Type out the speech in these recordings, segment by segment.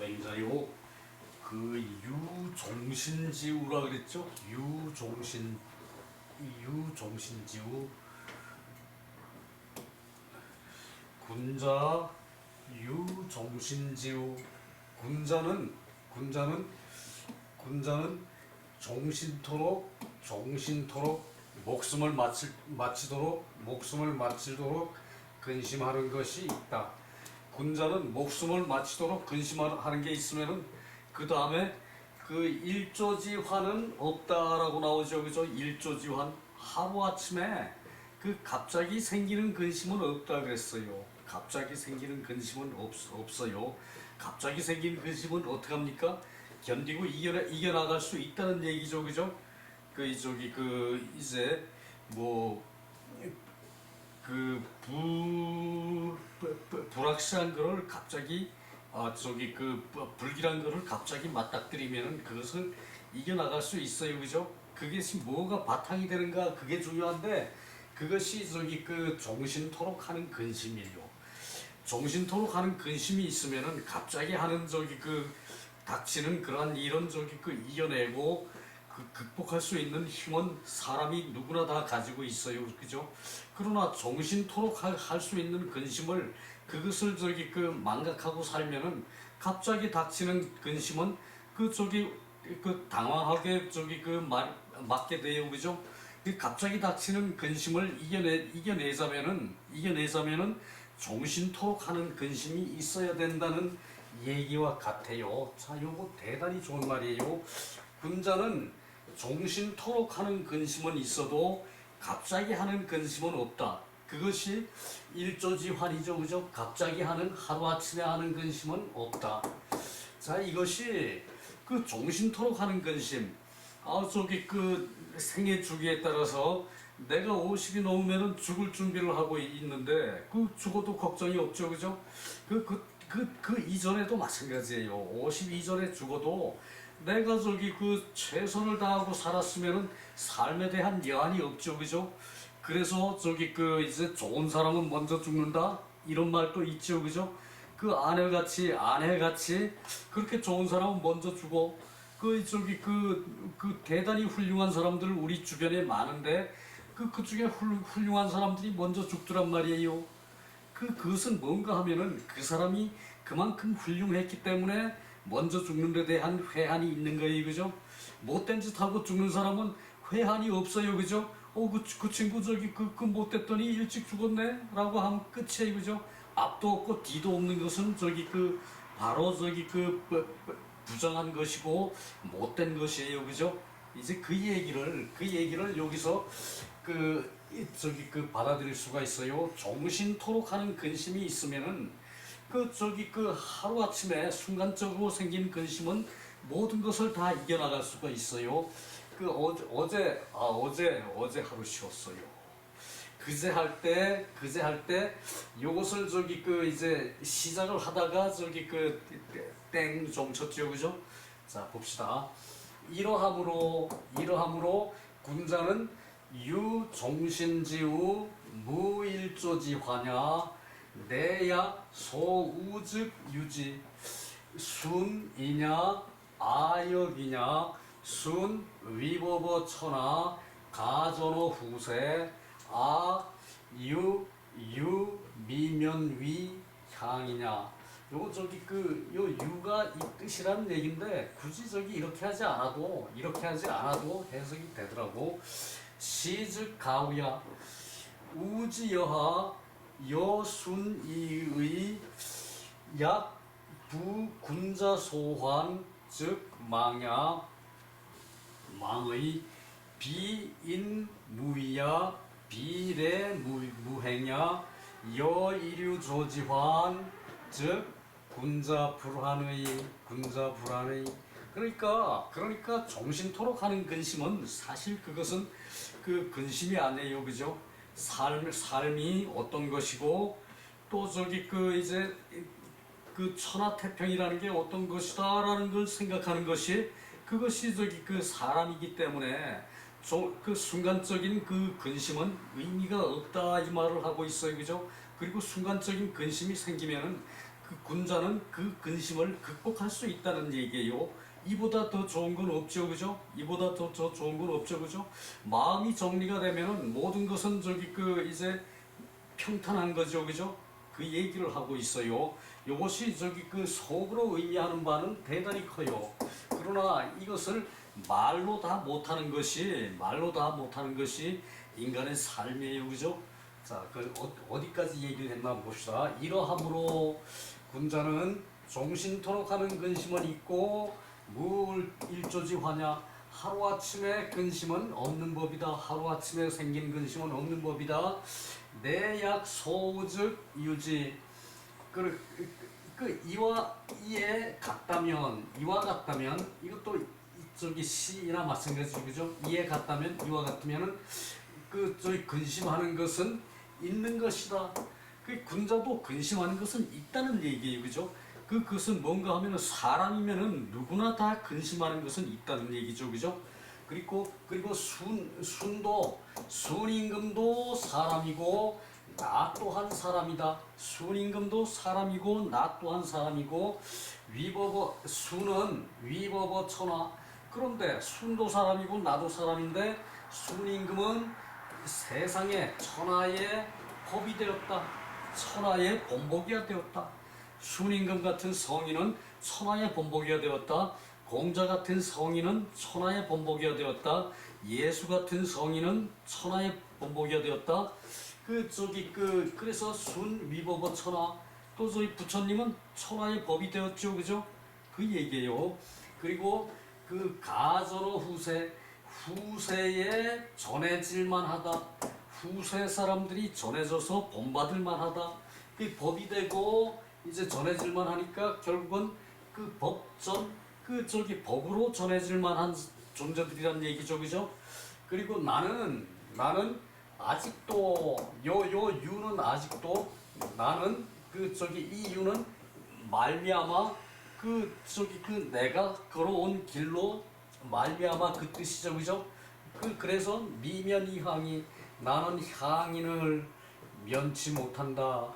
맹자요. 그 유종신지우라 그랬죠? 유종신지우 군자 유종신지우. 군자는 종신토록 목숨을 마치도록 근심하는 것이 있다. 군자는 목숨을 마치도록 근심하는 게 있으면은 그 다음에 그 일조지환은 없다라고 나오죠, 그죠? 일조지환, 하루 아침에 그 갑자기 생기는 근심은 없다 그랬어요. 갑자기 생기는 근심은 없어요. 갑자기 생긴 근심은 어떻게 합니까? 견디고 이겨나갈 수 있다는 얘기죠, 그죠? 이제 뭐 불확실한 거를 갑자기 불길한 거를 갑자기 맞닥뜨리면은 그것을 이겨나갈 수 있어요, 그죠? 그것이 뭐가 바탕이 되는가, 그게 중요한데, 그것이 종신토록 하는 근심이에요. 종신토록 하는 근심이 있으면은 갑자기 하는 닥치는 그러한 일은 이겨내고 극복할 수 있는 힘은 사람이 누구나 다 가지고 있어요, 그죠? 그러나 종신토록 할 수 있는 근심을, 그것을 망각하고 살면은 갑자기 닥치는 근심은 당황하게 맞게 돼요, 그죠? 갑자기 닥치는 근심을 이겨내자면은 종신토록 하는 근심이 있어야 된다는 얘기와 같아요. 자, 요거 대단히 좋은 말이에요. 군자는 종신토록 하는 근심은 있어도 갑자기 하는 근심은 없다. 그것이 일조지환이죠, 그죠? 갑자기 하루아침에 하는 근심은 없다. 자, 이것이 종신토록 하는 근심. 생애 주기에 따라서 내가 50이 넘으면은 죽을 준비를 하고 있는데, 죽어도 걱정이 없죠, 그죠? 이전에도 마찬가지예요. 50 이전에 죽어도 내가 최선을 다하고 살았으면은 삶에 대한 여한이 없죠, 그죠? 그래서 이제 좋은 사람은 먼저 죽는다? 이런 말도 있죠, 그죠? 아내같이 그렇게 좋은 사람은 먼저 죽어. 대단히 훌륭한 사람들 우리 주변에 많은데, 그중에 훌륭한 사람들이 먼저 죽더란 말이에요. 그것은 뭔가 하면은 그 사람이 그만큼 훌륭했기 때문에 먼저 죽는 데 대한 회한이 있는 거예요, 그죠? 못된 짓 하고 죽는 사람은 회한이 없어요, 그죠? 그 친구 못됐더니 일찍 죽었네? 라고 하면 끝이에요, 그죠? 앞도 없고 뒤도 없는 것은 바로 부정한 것이고 못된 것이에요, 그죠? 이제 그 얘기를 여기서 받아들일 수가 있어요. 종신토록 하는 근심이 있으면은 하루아침에 순간적으로 생긴 근심은 모든 것을 다 이겨나갈 수가 있어요. 어제 하루 쉬었어요. 그제 할 때 요것을 이제 시작을 하다가 땡 좀 쳤죠, 그죠? 자, 봅시다. 이러함으로 군자는 유종신지우 무일조지화냐 내야 소우즉 유지 순이냐 아역이냐 순 위법어처나 가전어 후세 유 미면위 향이냐. 요 유가 이 뜻이라는 얘긴데 굳이 이렇게 하지 않아도 해석이 되더라고. 시즉 가우야 우지여하 여순이의 약 부군자소환 즉 망야 망의 비인무위야 비례무행야 여이류조지환 즉 군자불환의 그러니까 종신토록 하는 근심은 사실 그것은 근심이 아니에요, 그죠? 삶이 어떤 것이고 또 이제 천하태평이라는 게 어떤 것이다라는 걸 생각하는 것이 그것이 사람이기 때문에 순간적인 근심은 의미가 없다 이 말을 하고 있어요, 그죠? 그리고 순간적인 근심이 생기면은 그 군자는 그 근심을 극복할 수 있다는 얘기예요. 이보다 더 좋은 건 없죠, 그죠? 이보다 더 좋은 건 없죠, 그죠? 마음이 정리가 되면은 모든 것은 이제 평탄한 거죠, 그죠? 그 얘기를 하고 있어요. 이것이 그 속으로 의미하는 바는 대단히 커요. 그러나 이것을 말로 다 못하는 것이 인간의 삶이에요, 그죠? 자, 어디까지 얘기를 했나 봅시다. 이러함으로 군자는 종신토록 하는 근심은 있고 물 일조지화냐, 하루아침에 근심은 없는 법이다. 하루아침에 생긴 근심은 없는 법이다. 내약 소우즉 유지. 이와 이에 같다면, 이것도 시나 마찬가지죠, 그죠? 이에 같다면, 이와 같으면은 근심하는 것은 있는 것이다. 그 군자도 근심하는 것은 있다는 얘기예요, 그죠? 그것은 뭔가 하면은 사람이면은 누구나 다 근심하는 것은 있다는 얘기죠, 그죠? 그리고 순임금도 사람이고 나 또한 사람이다. 순임금도 사람이고 나 또한 사람이고 순은 위법어 천하. 그런데 순도 사람이고 나도 사람인데 순임금은 세상에 천하의 법이 되었다. 천하의 본보기가 되었다. 순임금 같은 성인은 천하의 본보기가 되었다. 공자 같은 성인은 천하의 본보기가 되었다. 예수 같은 성인은 천하의 본보기가 되었다. 그래서 순 위법어 천하. 또 부처님은 천하의 법이 되었죠, 그죠? 그 얘기예요. 그리고 가전어 후세에 전해질만 하다. 후세 사람들이 전해져서 본받을만 하다. 그 법이 되고 이제 전해질만 하니까 결국은 법으로 전해질만 한 존재들이란 얘기죠, 그죠? 그리고 나는 아직도 유는 아직도 나는 이 유는 말미암아 내가 걸어온 길로 말미암아 그 뜻이죠, 그죠? 그래서 미면이항이 나는 향인을 면치 못한다.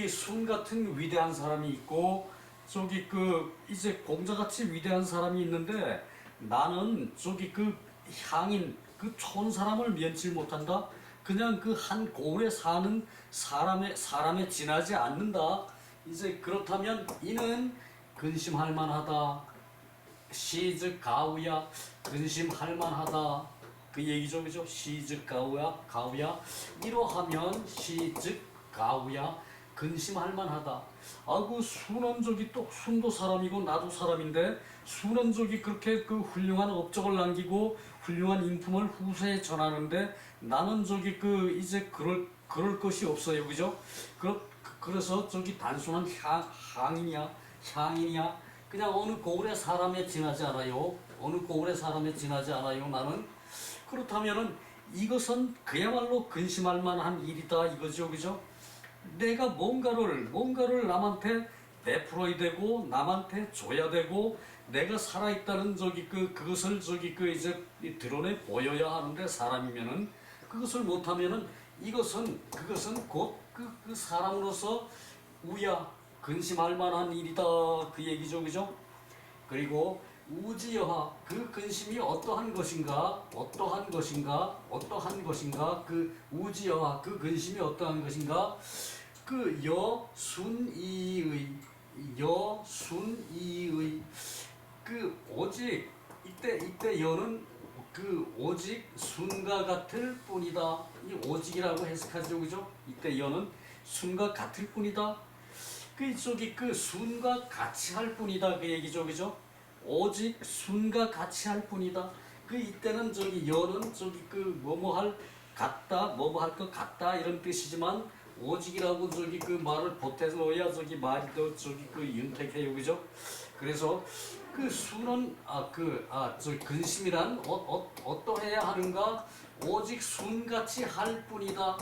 순 같은 위대한 사람이 있고 이제 공자같이 위대한 사람이 있는데 나는 향인 촌 사람을 면치 못한다. 그냥 한 고을에 사는 사람에 지나지 않는다. 이제 그렇다면 이는 근심할 만하다. 시즉 가우야, 근심할 만하다. 그 얘기죠, 그죠? 시즉 가우야. 이러하면 시즉 가우야, 근심할 만하다. 순도 사람이고 나도 사람인데 순원족이 그렇게 훌륭한 업적을 남기고 훌륭한 인품을 후세에 전하는데 나는 이제 그럴 것이 없어요, 그죠? 그래서 단순한 향이냐 그냥 어느 고을의 사람에 지나지 않아요. 나는. 그렇다면은 이것은 그야말로 근심할 만한 일이다 이거죠, 그죠? 내가 뭔가를 남한테 베풀어야 되고 남한테 줘야 되고 내가 살아있다는 그것을 이제 드러내 보여야 하는데 사람이면은 그것을 못하면은 그것은 곧 그 사람으로서 근심할 만한 일이다 그 얘기죠, 그죠? 그리고 우지여하 그 근심이 어떠한 것인가 그 우지여하 그 근심이 어떠한 것인가 여순이의 오직 이때 여는 오직 순과 같을 뿐이다. 이 오직이라고 해석하죠, 그죠? 이때 여는 순과 같을 뿐이다. 순과 같이 할 뿐이다 그 얘기죠, 그죠? 오직 순과 같이 할 뿐이다. 이때는 여는 뭐뭐 할 것 같다 이런 뜻이지만 오직이라고 말을 보태놓아야 말이 더 윤택해요, 그죠? 그래서 순은 근심이란 어떠해야 하는가? 오직 순같이 할 뿐이다.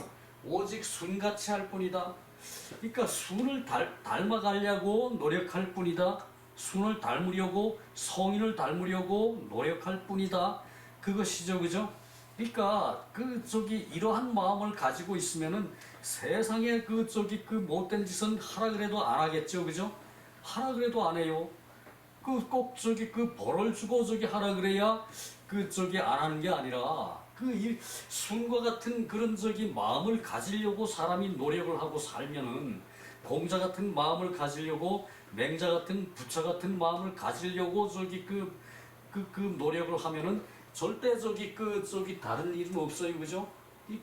그러니까 순을 닮아가려고 노력할 뿐이다. 순을 닮으려고 성인을 닮으려고 노력할 뿐이다. 그것이죠, 그죠? 그러니까 이러한 마음을 가지고 있으면은 세상에 그 못된 짓은 하라 그래도 안 하겠죠, 그죠? 하라 그래도 안 해요. 꼭 벌을 주고 하라 그래야 안 하는 게 아니라 이 순과 같은 그런 마음을 가지려고 사람이 노력을 하고 살면은 공자 같은 마음을 가지려고 맹자 같은 부처 같은 마음을 가지려고 노력을 하면은 절대 다른 일은 없어요, 그죠?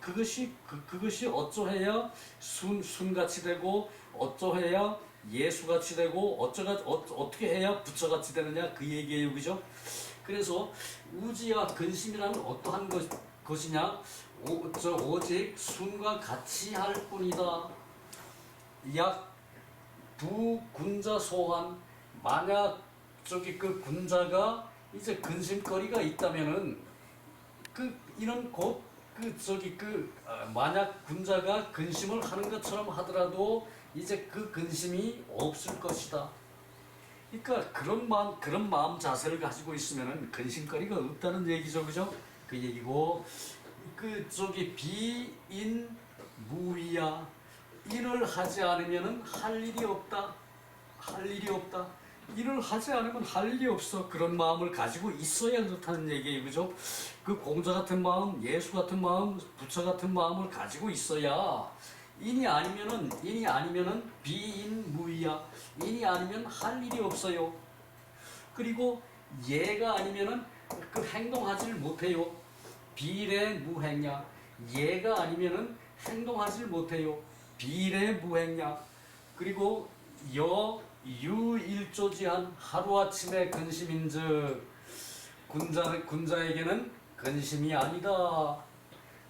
그것이 어쩌해야 순같이 되고 어쩌해야 예수같이 되고 어떻게 해야 부처같이 되느냐 그 얘기예요, 그죠? 그래서 우지와 근심이란 어떠한 것이냐? 오직 순과 같이 할 뿐이다. 약 부군자 소환. 만약 군자가 이제 근심거리가 있다면은 이는 곧 만약 군자가 근심을 하는 것처럼 하더라도 이제 그 근심이 없을 것이다. 그러니까 그런 마음 자세를 가지고 있으면은 근심거리가 없다는 얘기죠, 그죠? 그 얘기고 비인무위야. 일을 하지 않으면은 할 일이 없다. 할 일이 없다. 일을 하지 않으면 할 일이 없어. 그런 마음을 가지고 있어야 그렇다는 얘기예요, 그죠? 공자 같은 마음, 예수 같은 마음, 부처 같은 마음을 가지고 있어야 인이 아니면은 비인무위야. 인이 아니면 할 일이 없어요. 그리고 예가 아니면은 행동하지를 못해요. 비례무행야. 예가 아니면은 행동하지를 못해요. 비례무행야. 그리고 유일조지한 하루아침에 근심인즉 군자에게는 근심이 아니다.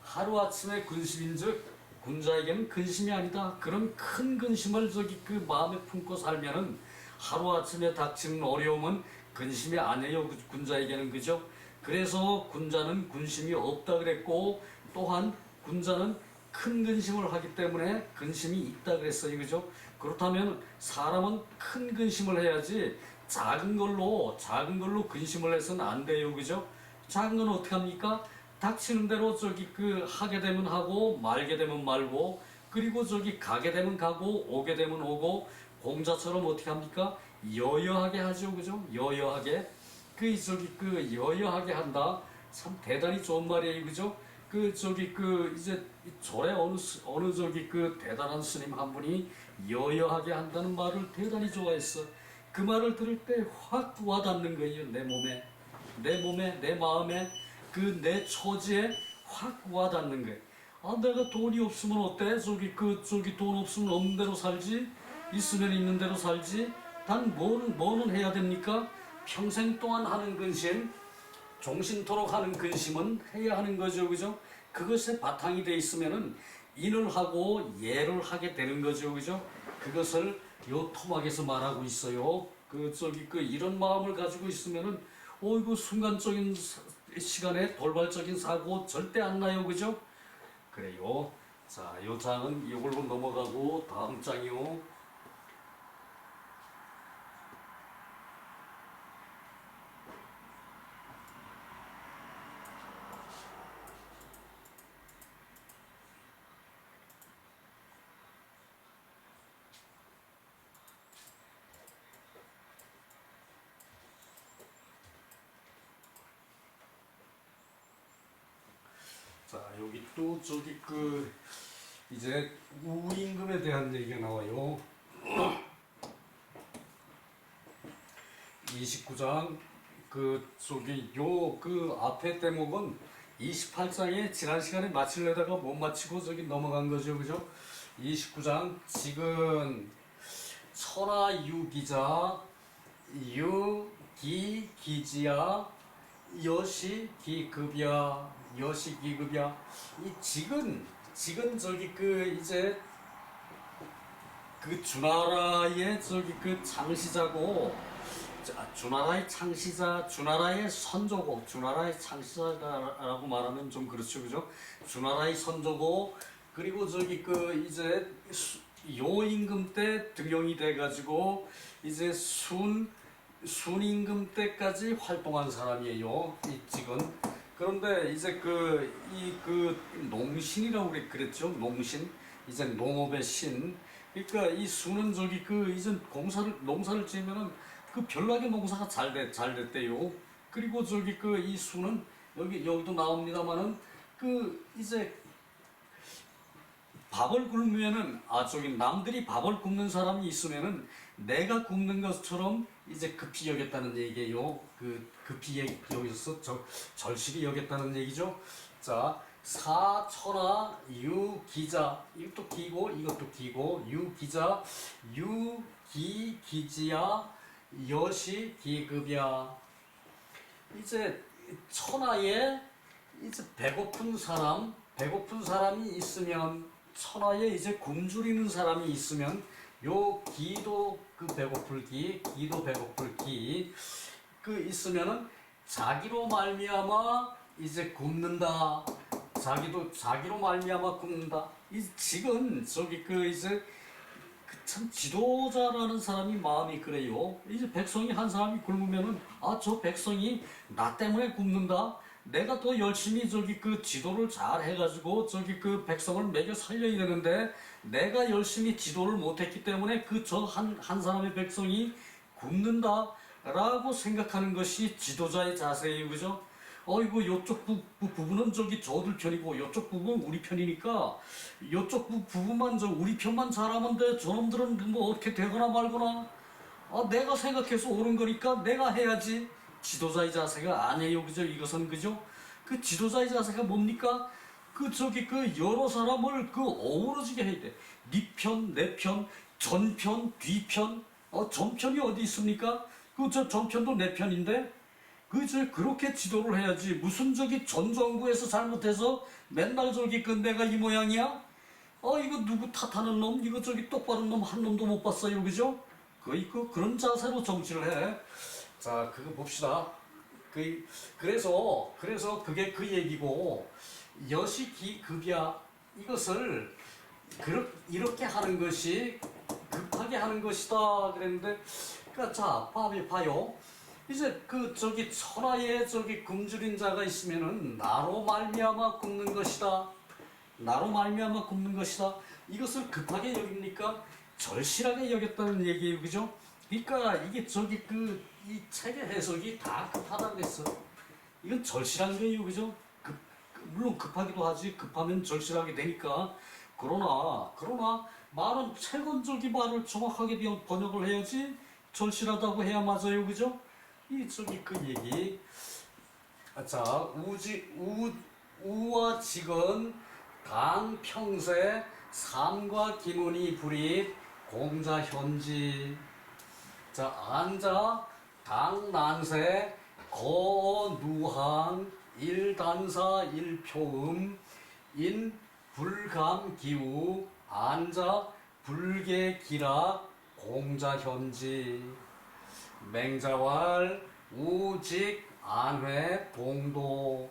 하루아침에 근심인즉 군자에게는 근심이 아니다. 그런 큰 근심을 마음에 품고 살면은 하루아침에 닥치는 어려움은 근심이 아니에요, 군자에게는, 그죠? 그래서 군자는 근심이 없다 그랬고, 또한 군자는 큰 근심을 하기 때문에 근심이 있다 그랬어요, 그죠? 그렇다면 사람은 큰 근심을 해야지 작은 걸로 근심을 해서는 안 돼요, 그죠? 작은 건 어떻게 합니까? 닥치는 대로 하게 되면 하고 말게 되면 말고, 그리고 가게 되면 가고 오게 되면 오고, 공자처럼 어떻게 합니까? 여여하게 하죠, 그죠? 여여하게. 여여하게 한다. 참 대단히 좋은 말이에요, 그죠? 이제 절에 어느 대단한 스님 한 분이 여여하게 한다는 말을 대단히 좋아했어. 그 말을 들을 때 확 와닿는 거예요, 내 몸에, 내 마음에, 내 처지에 확 와닿는 거예요. 아, 내가 돈이 없으면 어때? 돈 없으면 없는 대로 살지? 있으면 있는 대로 살지? 단 뭐는 해야 됩니까? 평생 동안 하는 근심, 종신토록 하는 근심은 해야 하는 거죠, 그죠? 그것에 바탕이 돼 있으면은 인을 하고 예를 하게 되는 거죠, 그죠? 그것을 요 토막에서 말하고 있어요. 이런 마음을 가지고 있으면은 이거 순간적인 시간에 돌발적인 사고 절대 안 나요, 그죠? 그래요. 자, 요 장은 이걸로 넘어가고 다음 장이요. 자, 여기 또 이제 우임금에 대한 얘기가 나와요. 29장 앞에 대목은 28장에 지난 시간에 마치려다가 못 마치고 넘어간 거죠, 그죠? 29장 지금 천하유기자 유기기지야 여시기급이야. 이 직은 이제 주나라의 창시자고, 주나라의 창시자, 주나라의 선조고, 주나라의 창시자라고 말하면 좀 그렇죠, 그죠? 주나라의 선조고, 그리고 이제 요임금 때 등용이 돼가지고 이제 순임금 때까지 활동한 사람이에요, 이 직은. 그런데 이제 농신이라고 그랬죠. 농신. 이제 농업의 신. 그러니까 이 수는 저기 그 이제 농사를 지으면은 그 별나게 농사가 잘 됐대요. 그리고 저기 그 이 수는 여기도 나옵니다만은 그 이제 밥을 굶으면은 저기 남들이 밥을 굶는 사람이 있으면은 내가 굶는 것처럼 이제 급히 여겼다는 얘기예요. 그 급히 여기서 절실히 여겼다는 얘기죠. 자, 사천하 유기자, 이것도 기고 이것도 기고, 유기자 유기기지야 여시 기급이야. 이제 천하에 이제 배고픈 사람이 있으면, 천하에 이제 굶주리는 사람이 있으면 요 기도 그 기도 배고플 기 그 있으면은 자기로 말미암아 이제 굶는다. 자기로 말미암아 굶는다. 이 지금 저기 그 이제 참 지도자라는 사람이 마음이 그래요. 이제 백성이 한 사람이 굶으면은 저 백성이 나 때문에 굶는다. 내가 더 열심히 저기 그 지도를 잘 해가지고 저기 그 백성을 먹여 살려야 되는데 내가 열심히 지도를 못했기 때문에 그 저 한 사람의 백성이 굶는다라고 생각하는 것이 지도자의 자세예요, 그죠? 이거 요쪽 부분은 저기 저들 편이고 요쪽 부분은 우리 편이니까 요쪽 부분만 우리 편만 잘하면 돼. 저놈들은 뭐 어떻게 되거나 말거나. 내가 생각해서 옳은 거니까 내가 해야지. 지도자의 자세가 아니에요, 그죠? 이것은 그죠? 그 지도자의 자세가 뭡니까? 그 저기 그 여러 사람을 그 어우러지게 해야 돼. 네 편, 내 편, 전편, 뒤편. 전편이 어디 있습니까? 그 저 전편도 내 편인데. 그렇게 지도를 해야지. 무슨 저기 전 정부에서 잘못해서 맨날 저기 그 내가 이 모양이야? 이거 누구 탓하는 놈? 이거 저기 똑바른 놈 한 놈도 못 봤어요, 그죠? 그런 자세로 정치를 해. 자, 그거 봅시다. 그래서 그게 그 얘기고, 여시기급이야. 이것을 이렇게 하는 것이 급하게 하는 것이다 그랬는데, 그러니까 자, 봐요. 이제 그 저기 천하에 저기 굶주린 자가 있으면은 나로 말미암아 굶는 것이다. 나로 말미암아 굶는 것이다. 이것을 급하게 여깁니까? 절실하게 여겼다는 얘기예요, 그죠? 그러니까 이게 저기 이 책의 해석이 다 급하다고 했어. 이건 절실한 거예요, 그죠? 물론 급하기도 하지. 급하면 절실하게 되니까. 그러나 말은 책은 저기 말을 정확하게 번역을 해야지 절실하다고 해야 맞아요, 그죠? 이 저기 그 얘기. 자, 우와 직은 당평세 삼과 기문이 불입 공자 현지. 자, 안자 당난세 거누항 일단사 일표음 인 불감기우 안자 불계기락 공자현지. 맹자왈 우직 안회 봉도.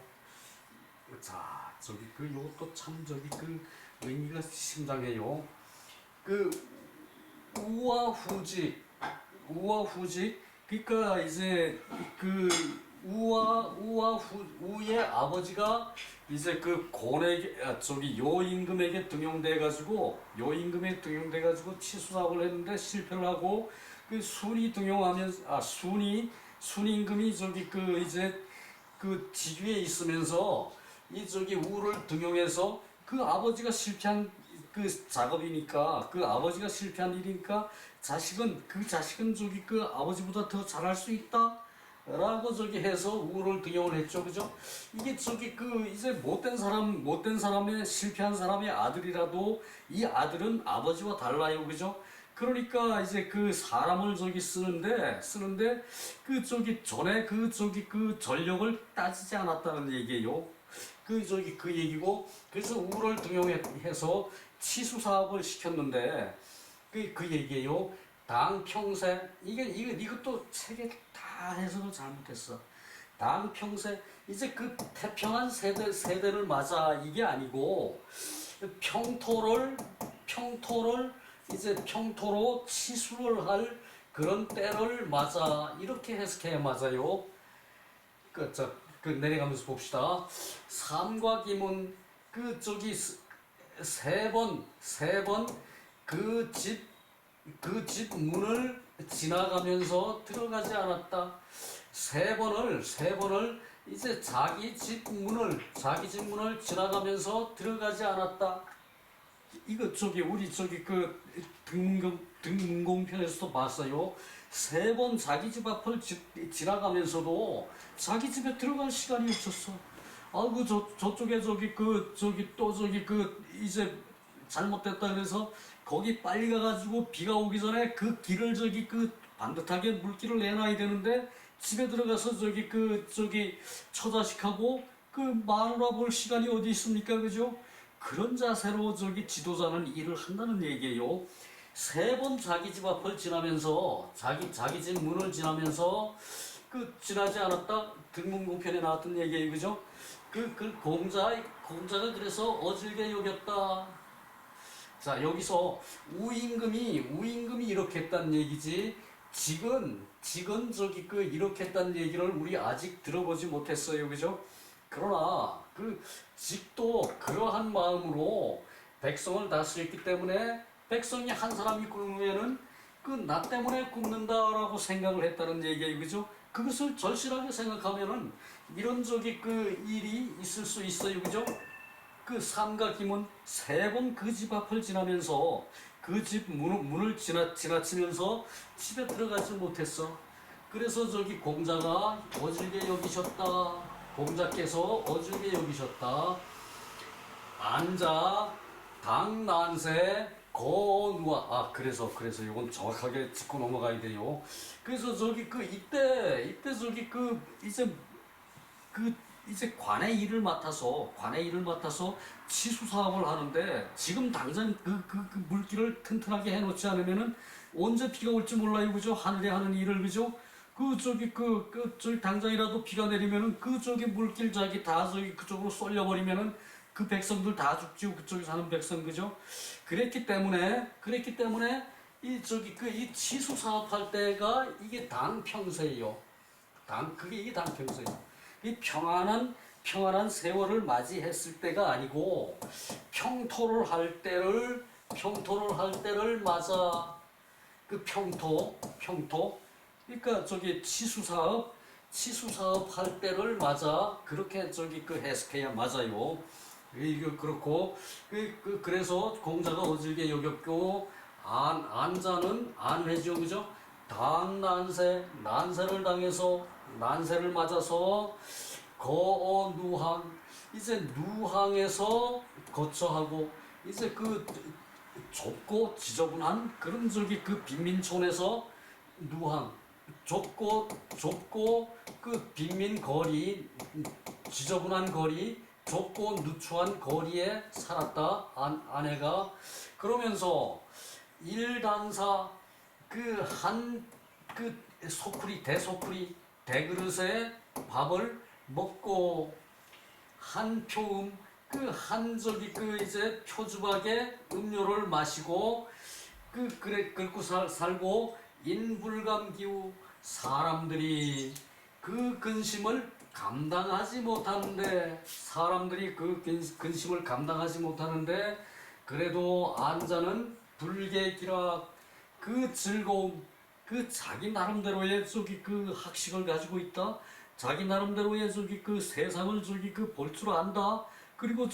자, 저기 요것도 참 저기 의미가 심장해요. 우와 후직 그러니까 이제 우의 아버지가 이제 그 저기 요임금에게 등용돼 가지고 치수사업을 했는데 실패를 하고 순이 등용하면서 순임금이 저기 이제 직위에 있으면서 이 저기 우를 등용해서 아버지가 실패한 작업이니까 아버지가 실패한 일이니까 자식은 저기 아버지보다 더 잘할 수 있다 라고 저기 해서 우를 등용을 했죠, 그죠? 이게 저기 이제 못된 사람의 실패한 사람의 아들이라도 이 아들은 아버지와 달라요, 그죠? 그러니까 이제 사람을 저기 쓰는데 저기 전에 전력을 따지지 않았다는 얘기예요. 얘기고, 그래서 우를 등용해서 치수 사업을 시켰는데 그 얘기예요. 당평세 이것도 책에 다 해석을 잘못했어. 당평세 이제 태평한 세대를 맞아 이게 아니고 평토로 치수를 할 그런 때를 맞아 이렇게 해석해야 맞아요. 내려가면서 봅시다. 삼과 기문 저기 세 번 그 집 문을 지나가면서 들어가지 않았다. 세 번을 이제 자기 집 문을 지나가면서 들어가지 않았다. 이거 우리 그 등문공편에서도 봤어요. 세 번 자기 집 앞을 지나가면서도 자기 집에 들어갈 시간이 없었어. 아이고 저쪽에 이제 잘못됐다 그래서 거기 빨리 가가지고 비가 오기 전에 그 길을 반듯하게 물길을 내놔야 되는데 집에 들어가서 처자식하고 마누라 볼 시간이 어디 있습니까, 그죠? 그런 자세로 지도자는 일을 한다는 얘기예요. 세 번 자기 집 앞을 지나면서 자기 집 문을 지나면서 지나지 않았다. 등문공편에 나왔던 얘기예요, 그죠? 공자가 그래서 어질게 여겼다. 자, 여기서 우임금이 이렇게 했다는 얘기지. 직은 이렇게 했다는 얘기를 우리 아직 들어보지 못했어요, 그죠? 그러나 직도 그러한 마음으로 백성을 다스렸기 때문에 백성이 한 사람이 굶으면은 나 때문에 굶는다라고 생각을 했다는 얘기예요, 그죠? 그것을 절실하게 생각하면은 이런 일이 있을 수 있어요, 그죠? 삼가 김은 세 번 그 집 앞을 지나면서 그 집 문을 지나치면서 집에 들어가지 못했어. 그래서 공자가 어질게 여기셨다. 공자께서 어질게 여기셨다. 앉아 당난세 거누아. 그래서 이건 정확하게 짚고 넘어가야 돼요. 그래서 이때 이제 관의 일을 맡아서 치수 사업을 하는데 지금 당장 그 물길을 튼튼하게 해놓지 않으면은 언제 비가 올지 몰라요, 그죠? 하늘에 하는 일을, 그죠? 당장이라도 비가 내리면은 물길 다 그쪽으로 쏠려버리면은 그 백성들 다 죽지요, 그쪽에 사는 백성, 그죠? 그랬기 때문에 이 치수 사업할 때가 이게 당평세예요. 이게 당평세예요. 이 평안한 세월을 맞이했을 때가 아니고 평토를 할 때를 맞아. 평토 그러니까 치수사업 할 때를 맞아. 그렇게 해석해야 맞아요. 이거 그렇고 그래서 공자가 어질게 여겼고 안자는 안회죠, 그죠? 난세를 당해서 난세를 맞아서 거누항 이제 누항에서 거처하고 이제 좁고 지저분한 그런 빈민촌에서 누항 좁고 빈민 거리 지저분한 거리 좁고 누추한 거리에 살았다. 아내가 그러면서 일단사 대소쿠리 대그릇에 밥을 먹고 한 표음 이제 표주박에 음료를 마시고 끓고 살고 인불감기후 사람들이 그 근심을 감당하지 못하는데 그래도 안자는 불개기락 즐거움 자기 나름대로의 학식을 가지고 있다. 자기 나름대로의 세상을 볼 줄 안다. 그리고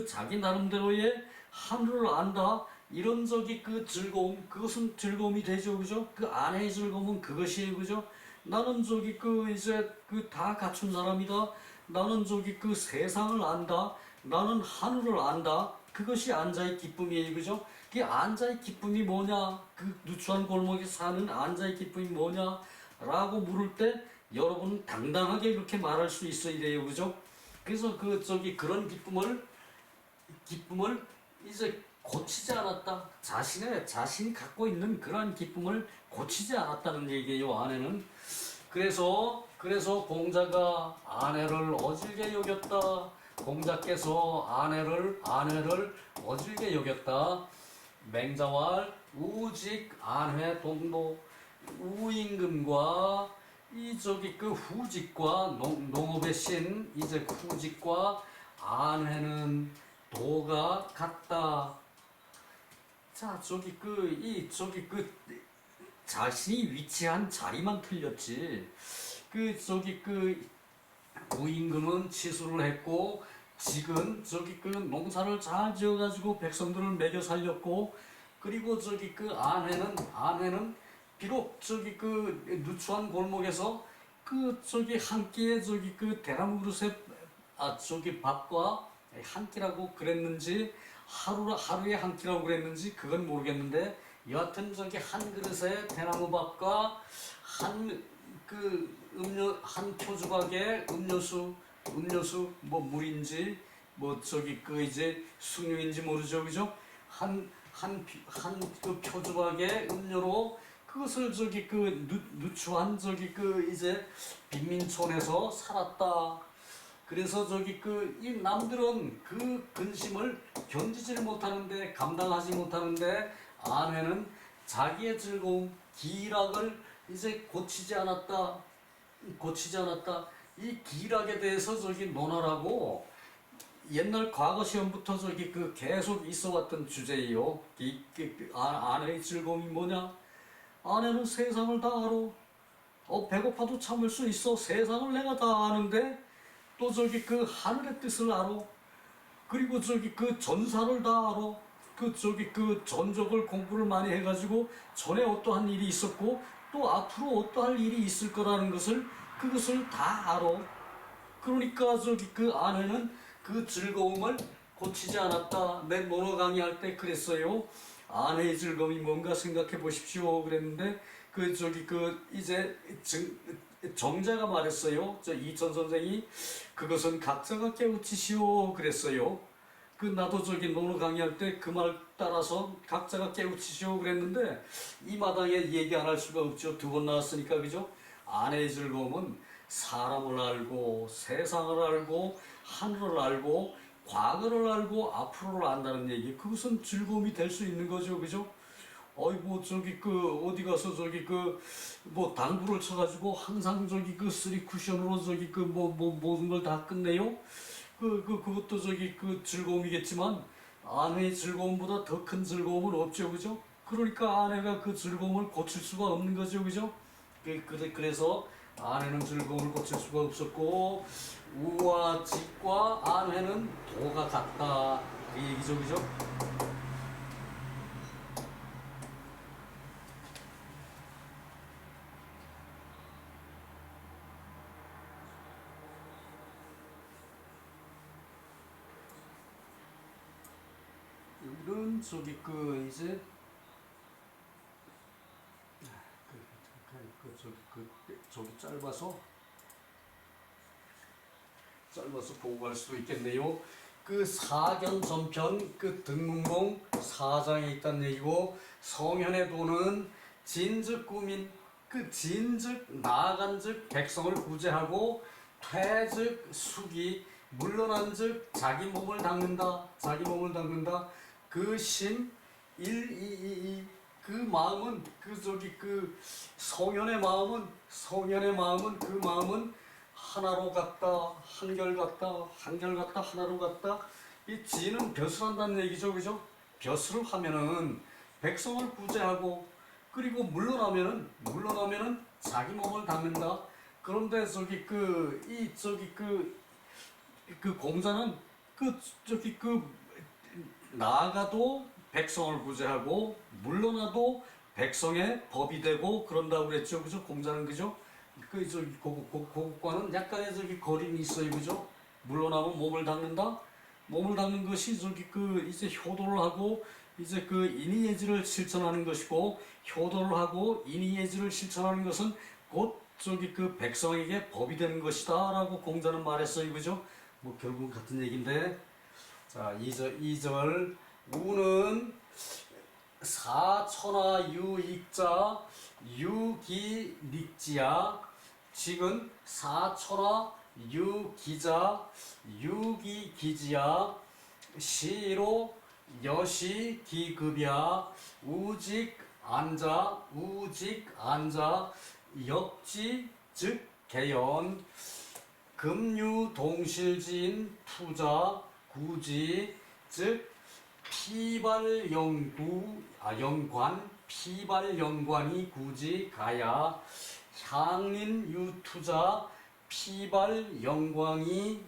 자기 나름대로의 하늘을 안다. 이런 즐거움, 그것은 즐거움이 되죠, 그죠? 안의 즐거움은 그것이에요, 그죠? 나는 이제 다 갖춘 사람이다. 나는 세상을 안다. 나는 하늘을 안다. 그것이 안자의 기쁨이에요, 그죠? 그 안자의 기쁨이 뭐냐? 누추한 골목에 사는 안자의 기쁨이 뭐냐? 라고 물을 때 여러분은 당당하게 그렇게 말할 수 있어야 돼요, 그죠? 그래서 그런 기쁨을 이제 고치지 않았다. 자신이 갖고 있는 그러한 기쁨을 고치지 않았다는 얘기예요, 아내는. 그래서 공자가 아내를 어질게 여겼다. 공자께서 아내를 어질게 여겼다. 맹자왈 우직 안회 동도 우임금과 후직과 농업의 신 이제 후직과 안회는 도가 같다. 자, 자신이 위치한 자리만 틀렸지. 부임금은 치수를 했고, 직은 농사를 잘 지어가지고 백성들을 먹여 살렸고, 그리고 아내는 비록 누추한 골목에서 한 끼에 대나무 그릇에 밥과 한 끼라고 그랬는지 하루에 한 끼라고 그랬는지 그건 모르겠는데, 여하튼 한 그릇에 대나무 밥과 한 표주박에 음료수 뭐 물인지 뭐 이제 숭늉인지 모르죠, 그죠? 한 표주박에 음료로 그것을 누추한 이제 빈민촌에서 살았다. 그래서 이 남들은 그 근심을 견디질 못하는데, 감당하지 못하는데, 아내는 자기의 즐거움, 기락을 이제 고치지 않았다. 이 기락에 대해서 논하라고 옛날 과거 시험부터 계속 있어왔던 주제예요. 아내의 즐거움이 뭐냐? 아내는 세상을 다 알아. 배고파도 참을 수 있어. 세상을 내가 다 아는데 또 하늘의 뜻을 알아. 그리고 전사를 다 알아. 전적을 공부를 많이 해가지고 전에 어떠한 일이 있었고 또 앞으로 어떠할 일이 있을 거라는 그것을 다 알아. 그러니까 아내는 그 즐거움을 고치지 않았다. 내 모노 강의할 때 그랬어요. 아내의 즐거움이 뭔가 생각해 보십시오. 그랬는데 이제 정자가 말했어요. 이천 선생이 그것은 각자가 깨우치시오 그랬어요. 나도 노노 강의할 때 그 말 따라서 각자가 깨우치시오 그랬는데, 이 마당에 얘기 안 할 수가 없죠. 두 번 나왔으니까, 그죠? 아내의 즐거움은 사람을 알고 세상을 알고 하늘을 알고 과거를 알고 앞으로를 안다는 얘기. 그것은 즐거움이 될 수 있는 거죠, 그죠? 어디 가서 당구를 쳐가지고 항상 쓰리 쿠션으로 모든 걸 다 끝내요? 그것도 즐거움이겠지만, 아내의 즐거움보다 더 큰 즐거움은 없죠, 그죠? 그러니까 아내가 그 즐거움을 고칠 수가 없는 거죠, 그죠? 그래서 아내는 즐거움을 고칠 수가 없었고, 우와 직과 아내는 도가 같다. 그 얘기죠, 그죠? 여기는 이제 짧아서 보고 갈 수도 있겠네요. 사견 전편 등문봉 4장에 있다는 얘기고, 성현의 도는 진즉 꾸민, 진즉 나아간즉 백성을 구제하고, 퇴즉 숙이, 물러난즉 자기 몸을 닦는다. 심 122. 그 마음은 성현의 마음은 그 마음은 하나로 같다, 한결같다, 하나로 같다. 이 지는 벼슬한다는 얘기죠, 그죠? 벼슬을 하면은 백성을 구제하고, 그리고 물러나면은 자기 몸을 닦는다. 그런데 공자는 나아가도 백성을 구제하고 물러나도 백성의 법이 되고 그런다고 그랬죠, 그죠? 공자는, 그죠? 그과는 약간의 거림이 있어요, 그죠? 물러나면 몸을 닦는다. 몸을 닦는 것이 이제 효도를 하고 이제 인의예지를 실천하는 것이고, 효도를 하고 인의예지를 실천하는 것은 곧 백성에게 법이 되는 것이다라고 공자는 말했어요, 그죠? 뭐 결국 같은 얘기인데, 자 2절 우는 사천하 유익자 유기닉지야. 직은 사천하 유기자 유기기지야. 시로 여시 기급이야. 우직 앉아 역지 즉 개연. 금유 동실진 투자 구지 즉 영관, 피발영관이 굳이 가야 향린유투자 피발영광이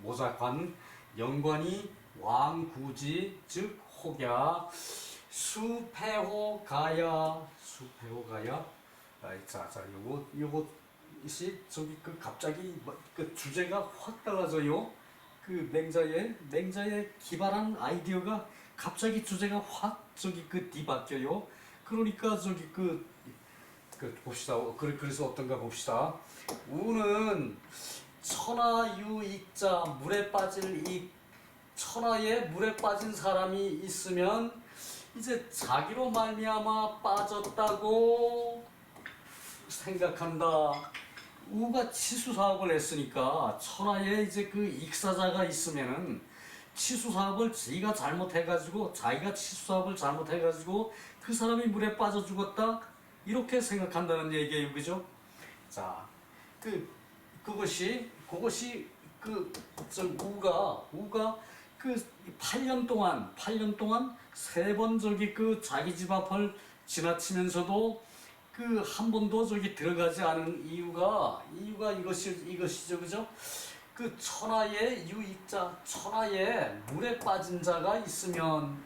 모사관 영관이 왕구지 즉 혹야 수패호가야 자 요것이 저기 그 갑자기 그 주제가 확 달라져요. 그 맹자의 기발한 아이디어가 갑자기 주제가 확 저기 그 뒤바뀌어요. 그러니까 저기 그 봅시다. 그래서 어떤가 봅시다. 우는 천하유익자 물에 빠질 익 천하에 물에 빠진 사람이 있으면 이제 자기로 말미암아 빠졌다고 생각한다. 우가 치수사업을 했으니까 천하에 이제 그 익사자가 있으면은 치수사업을 자기가 치수사업을 잘못해가지고 그 사람이 물에 빠져 죽었다 이렇게 생각한다는 얘기예요, 그죠? 자, 그것이 우가 그 8년 동안 세 번 저기 그 자기 집 앞을 지나치면서도 그 한 번도 저기 들어가지 않은 이유가 이것이죠, 그죠? 그 천하에 유익자, 천하에 물에 빠진 자가 있으면은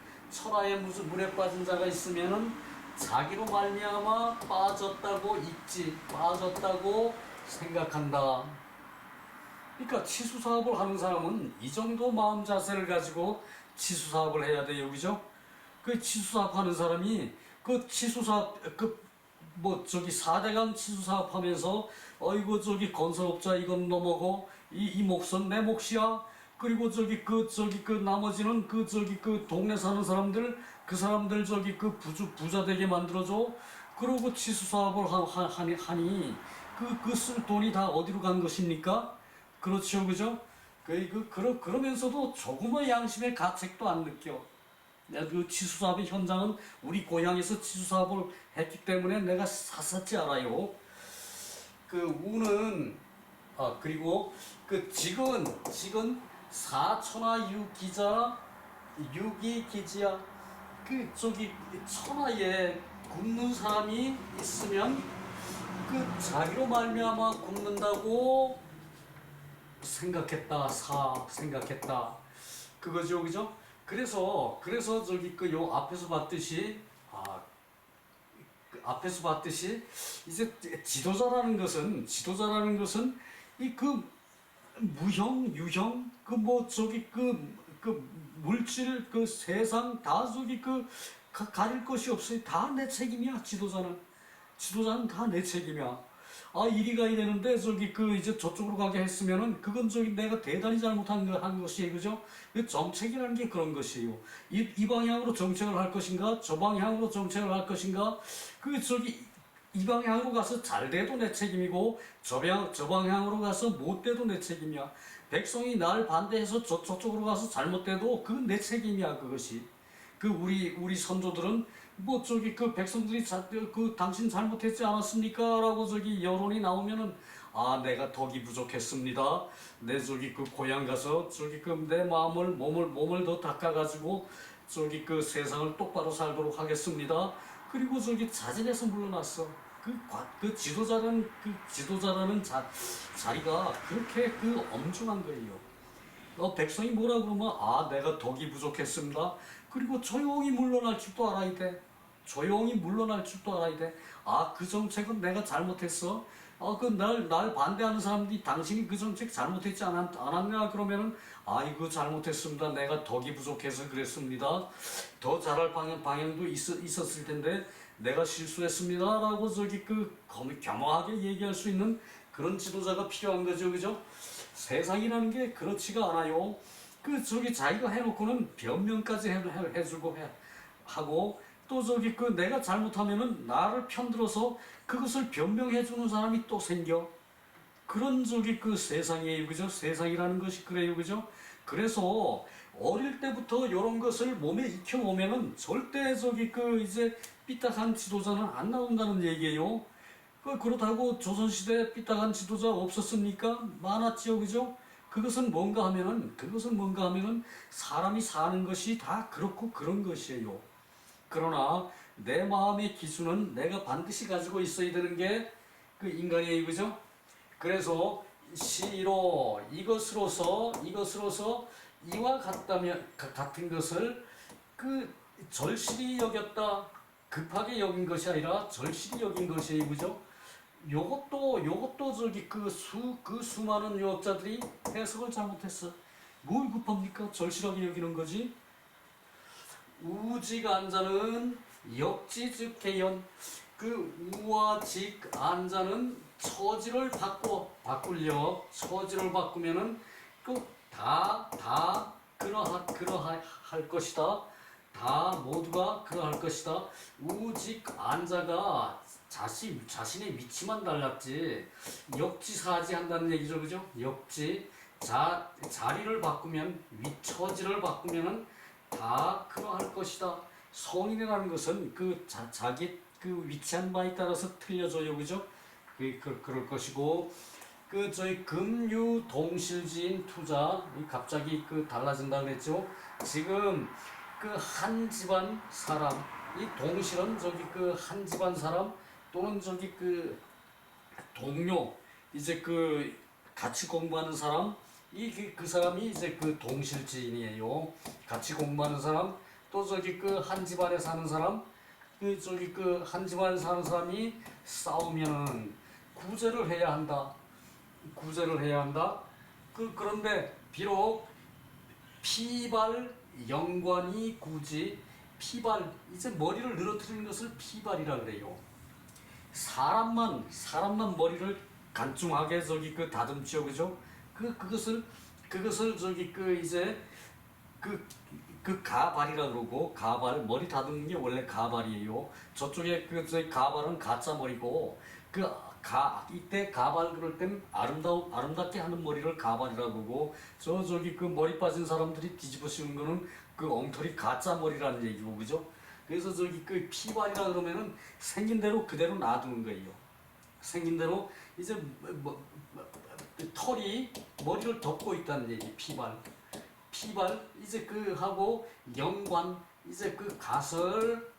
자기로 말미암아 빠졌다고 생각한다. 그러니까 치수사업을 하는 사람은 이 정도 마음 자세를 가지고 치수사업을 해야 돼요, 그죠? 그 치수사업 하는 사람이 그 치수사업 뭐 저기 4대강 치수사업 하면서 이거 저기 건설업자 이건 너머고 이 몫은 내 몫이야. 그리고 저기 그 나머지는 그 동네 사는 사람들 그 사람들 저기 그 부자 되게 만들어줘. 그러고 치수사업을 하니 그 쓸 돈이 다 어디로 간 것입니까? 그렇죠, 그죠? 그러면서도 조금의 양심의 가책도 안 느껴. 내가 그 치수사업의 현장은 우리 고향에서 치수사업을 했기 때문에 내가 샅샅이 알아요. 그 우는 그리고 그 직은 사천하 유기기지야. 그 저기 천하에 굶는 사람이 있으면 그 자기로 말미암아 굶는다고 생각했다 그거죠, 그죠? 그래서 저기 요 앞에서 봤듯이 이제 지도자라는 것은 이 무형 유형 저기 물질 세상 다 저기 가릴 것이 없어요. 다 내 책임이야. 지도자는 다 내 책임이야. 이리 가야 되는데 저기 이제 저쪽으로 가게 했으면은 그건 저기 내가 대단히 잘못한 것이에요, 그죠? 정책이라는 게 그런 것이에요. 이 방향으로 정책을 할 것인가, 저 방향으로 정책을 할 것인가, 이 방향으로 가서 잘 돼도 내 책임이고 저 방향으로 가서 못 돼도 내 책임이야. 백성이 날 반대해서 저쪽으로 가서 잘못돼도 그건 내 책임이야. 그것이 우리 선조들은 뭐 저기 백성들이 당신 잘못했지 않았습니까? 라고 저기 여론이 나오면은 내가 덕이 부족했습니다. 내 저기 고향 가서 저기 내 몸을 더 닦아가지고 저기 세상을 똑바로 살도록 하겠습니다. 그리고 저기 자진해서 물러났어. 지도자라는 자리가 그렇게 엄중한 거예요. 백성이 뭐라 그러면 내가 덕이 부족했습니다. 그리고 조용히 물러날 줄도 알아야 돼. 그 정책은 내가 잘못했어. 날 반대하는 사람들이 당신이 그 정책 잘못했지 않았냐 그러면은 이거 잘못했습니다. 내가 덕이 부족해서 그랬습니다. 더 잘할 방향도 있었을 텐데 내가 실수했습니다. 라고 저기 겸허하게 얘기할 수 있는 그런 지도자가 필요한 거죠, 그죠? 세상이라는 게 그렇지가 않아요. 저기 자기가 해놓고는 변명까지 해주고 하고 또 저기 내가 잘못하면은 나를 편들어서 그것을 변명해주는 사람이 또 생겨. 그런 저기 세상이에요, 그죠? 세상이라는 것이 그래요, 그죠? 그래서 어릴 때부터 이런 것을 몸에 익혀놓으면은 절대 저기 이제 삐딱한 지도자는 안 나온다는 얘기예요. 그렇다고 조선시대 삐딱한 지도자 없었습니까? 많았지요, 그죠? 그것은 뭔가 하면은 사람이 사는 것이 다 그렇고 그런 것이에요. 그러나 내 마음의 기준은 내가 반드시 가지고 있어야 되는 게 그 인간이에요, 그죠? 그래서 시로 이것으로서 이와 같은 것을 그 절실히 여겼다. 급하게 여긴 것이 아니라 절실히 여긴 것이에요, 그죠? 요것도 저기 그 수많은 유학자들이 해석을 잘못했어. 뭘 급합니까? 절실하게 여기는 거지. 우직 안자는 역지즉해연. 그 우와 직 안자는 처지를 바꾸려. 처지를 바꾸면은 다 그러할 것이다. 다 모두가 그러할 것이다. 우직 안자가 자신의 위치만 달랐지 역지사지 한다는 얘기죠, 그죠? 자리를 바꾸면 처지를 바꾸면은 다 그러할 것이다. 성인이라는 것은 자기 위치한 바에 따라서 틀려져요, 그죠? 그럴 것이고 저희 금유 동실지인 투자 갑자기 달라진다 그랬죠. 지금 한 집안 사람 이 동실은 한 집안 사람 또는 동료 이제 같이 공부하는 사람 그 사람이 이제 동실지인이에요. 같이 공부하는 사람 또 한 집안에 사는 사람 한 집안에 사는 사람이 싸우면은 구제를 해야 한다. 그런데 비록 피발 영관이 굳이 피발 이제 머리를 늘어뜨리는 것을 피발이라 그래요. 사람만 머리를 간중하게 다듬죠, 그죠? 그것을 이제 가발이라 그러고 가발 머리 다듬는 게 원래 가발이에요. 저쪽에 저희 가발은 가짜 머리고 이때 가발 그럴 땐 아름답게 하는 머리를 가발이라고 그러고 머리 빠진 사람들이 뒤집어 씌운 거는 엉터리 가짜 머리라는 얘기고, 그죠? 그래서 피발이라 그러면은 생긴 대로 그대로 놔두는 거예요. 생긴 대로 이제 털이 머리를 덮고 있다는 얘기. 피발 이제 하고 영관 이제 가설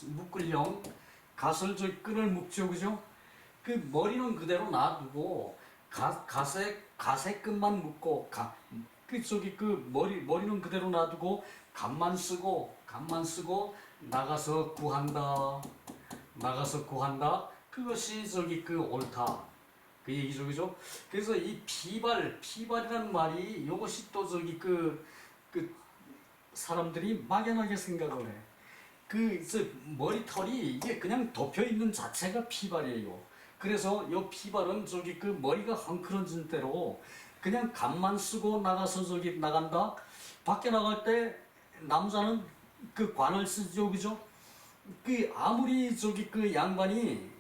묶을 영 가설 끈을 묶죠, 그죠? 머리는 그대로 놔두고 가세 끈만 묶고 머리는 그대로 놔두고 간만 쓰고 나가서 구한다. 그것이 옳다. 그 얘기죠, 그죠? 그래서 이 피발이라는 말이 이것이 또 사람들이 막연하게 생각을 해. 머리털이 이게 그냥 덮여 있는 자체가 피발이에요. 그래서 이 피발은 머리가 헝클어진 대로 그냥 간만 쓰고 나가서 나간다. 밖에 나갈 때 남자는 관을 쓰죠, 그죠? 아무리 양반이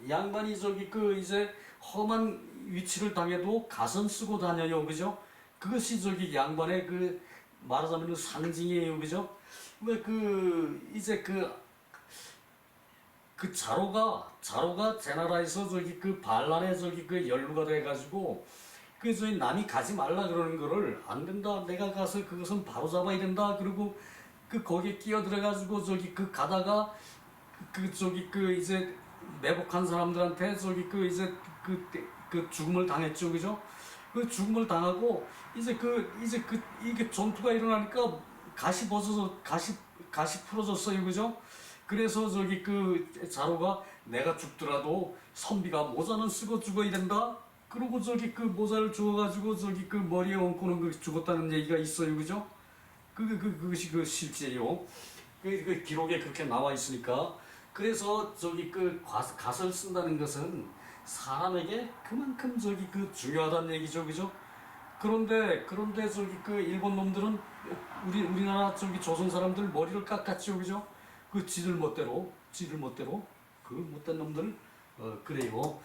이제 험한 위치를 당해도 가선 쓰고 다녀요, 그죠? 그것이 양반의 말하자면 상징이에요, 그죠? 왜 이제 자로가 제나라에서 반란에 연루가 돼가지고 남이 가지 말라 그러는 거를 안 된다. 내가 가서 그것은 바로 잡아야 된다. 그리고 거기에 끼어 들어가지고 가다가 이제 매복한 사람들한테 이제 죽음을 당했죠, 그죠? 죽음을 당하고 이제 이게 전투가 일어나니까 가시 풀어졌어요, 그죠? 그래서 자로가 내가 죽더라도 선비가 모자는 쓰고 죽어야 된다. 그리고 모자를 주워가지고 머리에 얹고는 죽었다는 얘기가 있어요, 그죠? 그것이 실제예요. 기록에 그렇게 나와 있으니까. 그래서 가설 쓴다는 것은 사람에게 그만큼 중요하다는 얘기죠, 그죠? 그런데 일본 놈들은 우리나라 조선 사람들 머리를 깎았죠, 그죠? 지들 멋대로 못된 놈들 그래요.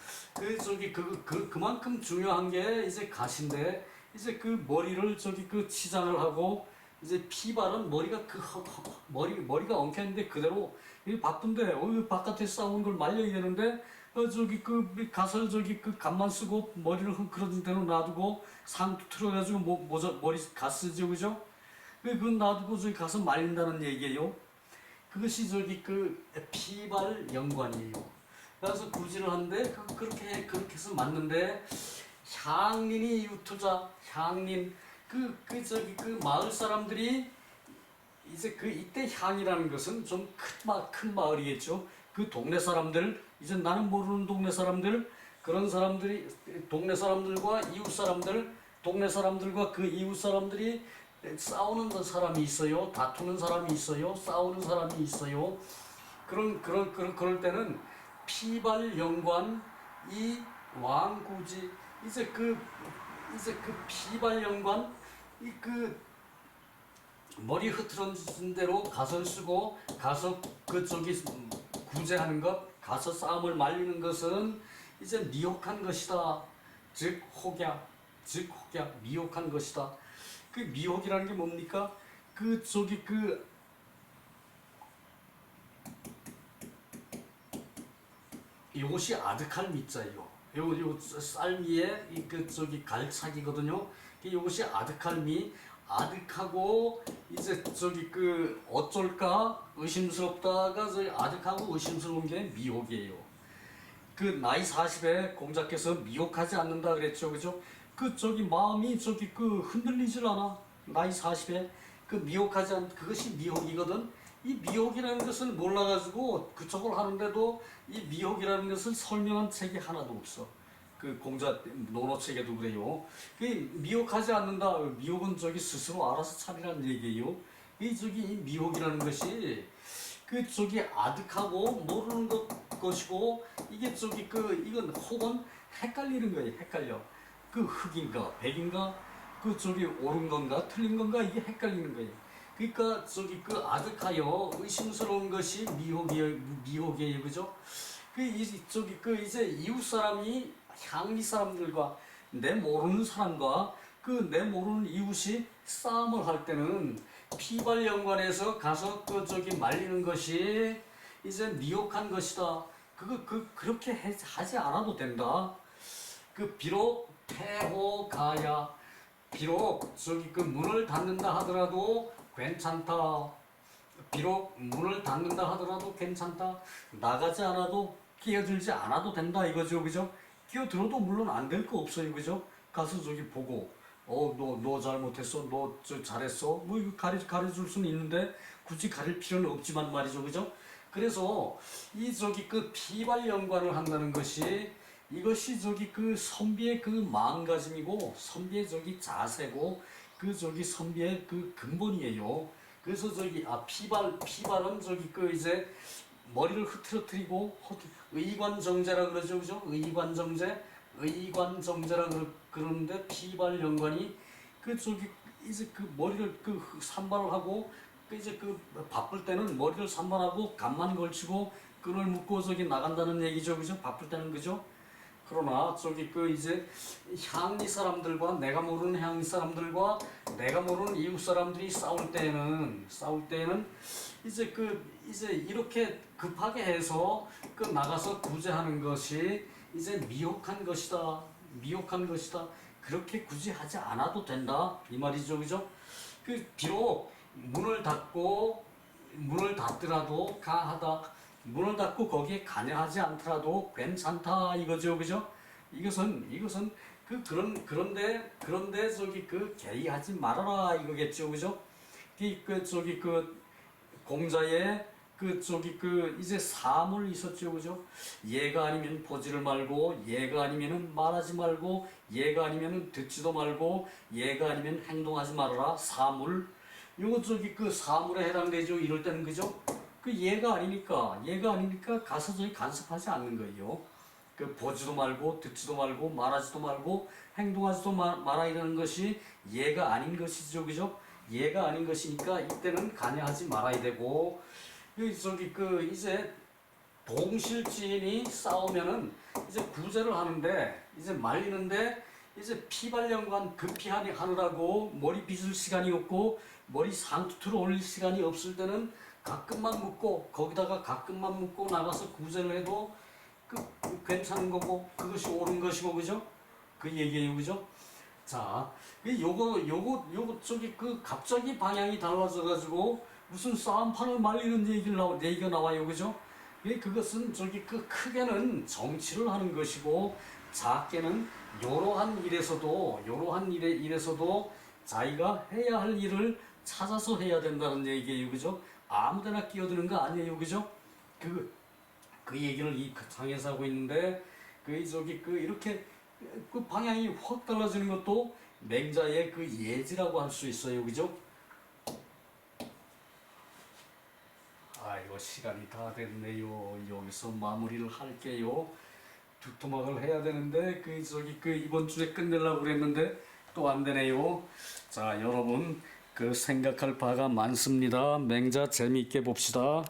그만큼 중요한 게 이제 가시인데 이제 머리를 치장을 하고 이제 피발은 머리가 머리가 엉켰는데 그대로 바쁜데 바깥에 싸우는 걸 말려야 되는데 저기 그 가설 저기 그 간만 쓰고 머리를 흥그러진 대로 놔두고 상투 틀어가지고 모자 머리 가쓰죠 그죠? 그건 놔두고 저기 가서 말린다는 얘기예요. 그것이 저기 그 피발 연관이에요. 그래서 구질을 하는데 그렇게 해서 맞는데 향린이 유투자 향린 저기 그 마을 사람들이 이제 그 이때 향이라는 것은 좀 큰 마을이겠죠. 그 동네 사람들 이제 나는 모르는 동네 사람들 그런 사람들이 동네 사람들과 이웃 사람들 동네 사람들과 그 이웃 사람들이 싸우는 사람이 있어요. 다투는 사람이 있어요. 싸우는 사람이 있어요. 그럴 때는 피발 연관 이 왕구지 이제 그 피발 연관 그 머리 흐트러진 대로 가설 쓰고 가서 그쪽이 구제하는 것 가서 싸움을 말리는 것은 이제 미혹한 것이다. 즉 혹약 미혹한 것이다. 그 미혹이라는 게 뭡니까? 이것이 아득할 미자예요. 요 쌀미에 갈착이거든요. 이것이 아득할 미, 아득하고 이제 어쩔까 의심스럽다가 아득하고 의심스러운 게 미혹이에요. 그 나이 40에 공자께서 미혹하지 않는다 그랬죠, 그죠? 마음이 흔들리질 않아. 나이 40에 미혹하지 그것이 미혹이거든. 이 미혹이라는 것을 몰라가지고 그쪽을 하는데도 이 미혹이라는 것을 설명한 책이 하나도 없어. 그 공자 논어책에도 그래요. 미혹하지 않는다. 미혹은 스스로 알아서 차리라는 얘기예요. 이 미혹이라는 것이 아득하고 모르는 것이고 이게 이건 혹은 헷갈리는 거예요. 헷갈려. 흑인가 백인가 옳은 건가 틀린 건가 이게 헷갈리는 거예요. 그러니까 아득하여 의심스러운 것이 미혹이에요, 그죠? 이제 이웃 사람이 향리 사람들과 내 모르는 사람과 내 모르는 이웃이 싸움을 할 때는 피발 연관에서 가서 말리는 것이 이제 미혹한 것이다. 그렇게 하지 않아도 된다. 비록 태호가야 비록 문을 닫는다 하더라도 괜찮다. 비록 문을 닫는다 하더라도 괜찮다. 나가지 않아도 끼어들지 않아도 된다 이거죠, 그죠? 끼어들어도 물론 안 될 거 없어요, 그죠? 가서 보고 너 잘못했어, 너 잘했어, 뭐 이거 가려줄 수는 있는데 굳이 가릴 필요는 없지만 말이죠, 그죠? 그래서 이 피발 연관을 한다는 것이 이것이 선비의 마음가짐이고 선비의 자세고 선비의 근본이에요. 그래서 피발은 이제 머리를 흐트러뜨리고 의관정제라 그러죠, 그죠? 의관정제라 그러는데 피발 연관이 이제 머리를 산발을 하고 이제 바쁠 때는 머리를 산발하고 간만 걸치고 끈을 묶고 나간다는 얘기죠, 그죠? 바쁠 때는 그죠? 그러나 이제 향리 사람들과 내가 모르는 향리 사람들과 내가 모르는 이웃 사람들이 싸울 때에는 이제 이제 이렇게 급하게 해서 나가서 구제하는 것이 이제 미혹한 것이다. 그렇게 굳이 하지 않아도 된다 이 말이죠, 그죠? 비록 문을 닫더라도 가하다. 문을 닫고 거기에 관여하지 않더라도 괜찮다 이거죠, 그죠? 이것은 그런데 개의하지 말아라 이거겠죠, 그죠? 공자의 이제 사물 있었죠, 그죠? 얘가 아니면 보지를 말고, 얘가 아니면은 말하지 말고, 얘가 아니면은 듣지도 말고, 얘가 아니면 행동하지 말아라. 사물. 요거 사물에 해당되죠. 이럴 때는 그죠? 얘가 아니니까 가서 간섭하지 않는 거예요. 보지도 말고, 듣지도 말고, 말하지도 말고, 행동하지도 마라 이라는 것이 얘가 아닌 것이죠, 그죠? 얘가 아닌 것이니까 이때는 관여하지 말아야 되고, 이제 동실지인이 싸우면은 이제 구제를 하는데 이제 말리는데 이제 피발연관 급히 하느라고 머리 빗을 시간이 없고 머리 상투투로 올릴 시간이 없을 때는 가끔만 묶고 거기다가 가끔만 묶고 나가서 구제를 해도 괜찮은 거고 그것이 옳은 것이고 그죠? 그 얘기예요 그죠? 자, 요거 저기 갑자기 방향이 달라져 가지고 무슨 싸움판을 말리는 얘기가 나와요 그죠? 그것은 저기 크게는 정치를 하는 것이고 작게는 이러한 일에서도 자기가 해야 할 일을 찾아서 해야 된다는 얘기예요 그죠? 아무데나 끼어드는 거 아니에요 그죠? 그 얘기를 이 장에서 하고 있는데 이렇게 방향이 확 달라지는 것도 맹자의 예지라고 할 수 있어요 그죠? 아이고 시간이 다 됐네요. 여기서 마무리를 할게요. 두토막을 해야 되는데 이번 주에 끝내려고 그랬는데 또 안 되네요. 자 여러분 생각할 바가 많습니다. 맹자 재미있게 봅시다.